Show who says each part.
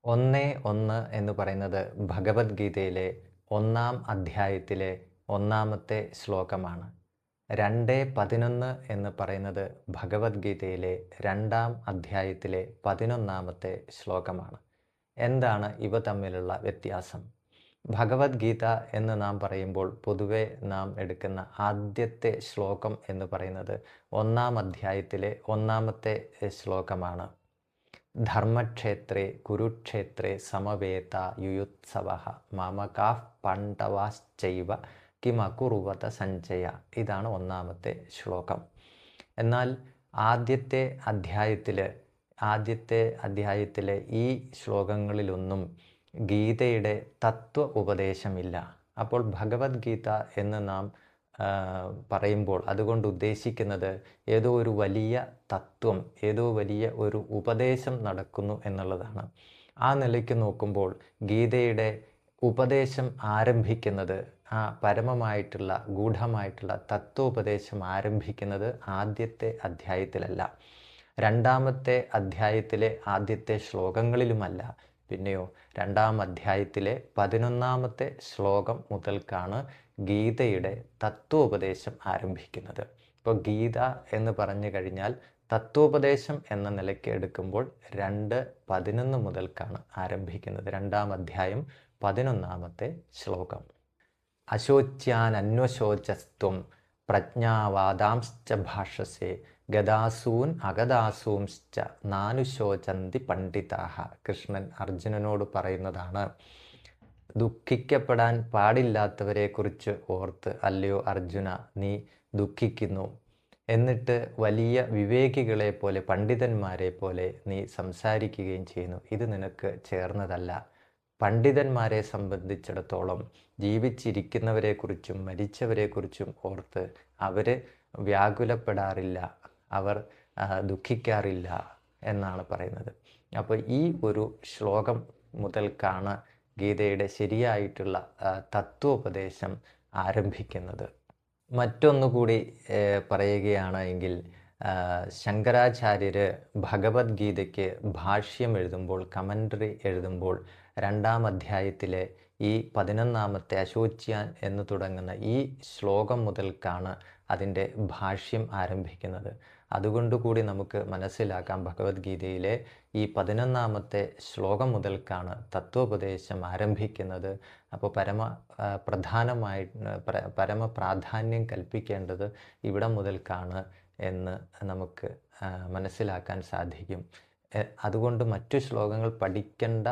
Speaker 1: ഒന്ന് ഒന്ന് എന്ന് പറയുന്നത് ഭഗവത്ഗീതയിലെ ഒന്നാം അധ്യായത്തിലെ ഒന്നാമത്തെ ശ്ലോകമാണ്. 2:11 എന്ന് പറയുന്നത് ഭഗവത്ഗീതയിലെ രണ്ടാം അധ്യായത്തിലെ 11-ാമത്തെ ശ്ലോകമാണ്. എന്താണ് ഇവ തമ്മിലുള്ള വ്യത്യാസം? ഭഗവത്ഗീത എന്ന് നാം പറയുമ്പോൾ പൊതുവെ നാം എടുക്കുന്ന ആദ്യത്തെ ശ്ലോകം എന്ന് പറയുന്നത് ഒന്നാം അധ്യായത്തിലെ ഒന്നാമത്തെ ശ്ലോകമാണ്. ധർമ്മക്ഷേത്രേ കുരുക്ഷേത്രേ സമവേതായുയുത്സവഃ മാമകാഃ പാണ്ഡവാശ്ചൈവ കിമകുറുവത സഞ്ജയ. ഇതാണ് ഒന്നാമത്തെ ശ്ലോകം. എന്നാൽ ആദ്യത്തെ അധ്യായത്തിലെ ഈ ശ്ലോകങ്ങളിലൊന്നും ഗീതയുടെ തത്വ ഉപദേശമില്ല. അപ്പോൾ ഭഗവത്ഗീത എന്ന് നാം പറയുമ്പോൾ അതുകൊണ്ട് ഉദ്ദേശിക്കുന്നത് ഏതോ ഒരു വലിയ തത്വം, ഏതോ വലിയ ഒരു ഉപദേശം നടക്കുന്നു എന്നുള്ളതാണ്. ആ നിലയ്ക്ക് നോക്കുമ്പോൾ ഗീതയുടെ ഉപദേശം ആരംഭിക്കുന്നത്, ആ പരമമായിട്ടുള്ള ഗൂഢമായിട്ടുള്ള തത്വോപദേശം ആരംഭിക്കുന്നത് ആദ്യത്തെ അധ്യായത്തിലല്ല, രണ്ടാമത്തെ അധ്യായത്തിലെ ആദ്യത്തെ ശ്ലോകങ്ങളിലുമല്ല. പിന്നെയോ രണ്ടാം അധ്യായത്തിലെ 11-ാമത്തെ ശ്ലോകം മുതൽക്കാണ് ഗീതയുടെ തത്വോപദേശം ആരംഭിക്കുന്നത്. ഇപ്പോൾ ഗീത എന്ന് പറഞ്ഞു കഴിഞ്ഞാൽ തത്വോപദേശം എന്ന നിലയ്ക്ക് എടുക്കുമ്പോൾ 2:11 മുതൽക്കാണ് ആരംഭിക്കുന്നത്. രണ്ടാം അധ്യായം 11-ാമത്തെ ശ്ലോകം. അശോച്യാനന്വശോചസ്ത്വം പ്രജ്ഞാവാദാംശ്ച ഭാഷസേ ഗദാസൂൻ അഗദാസൂംശ്ച നാനുശോചന്തി പണ്ഡിതാഃ. കൃഷ്ണൻ അർജുനനോട് പറയുന്നതാണ്. ദുഃഖിക്കപ്പെടാൻ പാടില്ലാത്തവരെക്കുറിച്ച് ഓർത്ത് അല്ലയോ അർജുന നീ ദുഃഖിക്കുന്നു. എന്നിട്ട് വലിയ വിവേകികളെ പോലെ, പണ്ഡിതന്മാരെ പോലെ നീ സംസാരിക്കുകയും ചെയ്യുന്നു. ഇത് നിനക്ക് ചേർന്നതല്ല. പണ്ഡിതന്മാരെ സംബന്ധിച്ചിടത്തോളം ജീവിച്ചിരിക്കുന്നവരെക്കുറിച്ചും മരിച്ചവരെക്കുറിച്ചും ഓർത്ത് അവർ വ്യാകുലപ്പെടാറില്ല, അവർ ദുഃഖിക്കാറില്ല എന്നാണ് പറയുന്നത്. അപ്പോൾ ഈ ഒരു ശ്ലോകം മുതൽക്കാണ് ഗീതയുടെ ശരിയായിട്ടുള്ള തത്വോപദേശം ആരംഭിക്കുന്നത്. മറ്റൊന്നുകൂടി പറയുകയാണ് എങ്കിൽ, ശങ്കരാചാര്യർ ഭഗവത്ഗീതയ്ക്ക് ഭാഷ്യം എഴുതുമ്പോൾ, കമൻ്ററി എഴുതുമ്പോൾ രണ്ടാം അധ്യായത്തിലെ ഈ 11-ാമത്തെ അശോച്യാൻ എന്ന് തുടങ്ങുന്ന ഈ ശ്ലോകം മുതൽക്കാണ് അതിൻ്റെ ഭാഷ്യം ആരംഭിക്കുന്നത്. അതുകൊണ്ടുകൂടി നമുക്ക് മനസ്സിലാക്കാം ഭഗവത്ഗീതയിലെ ഈ 11-ാമത്തെ ശ്ലോകം മുതൽക്കാണ് തത്വോപദേശം ആരംഭിക്കുന്നത്. അപ്പോൾ പരമപ്രാധാന്യം കൽപ്പിക്കേണ്ടത് ഇവിടം മുതൽക്കാണ് എന്ന് നമുക്ക് മനസ്സിലാക്കാൻ സാധിക്കും. അതുകൊണ്ട് മറ്റു ശ്ലോകങ്ങൾ പഠിക്കേണ്ട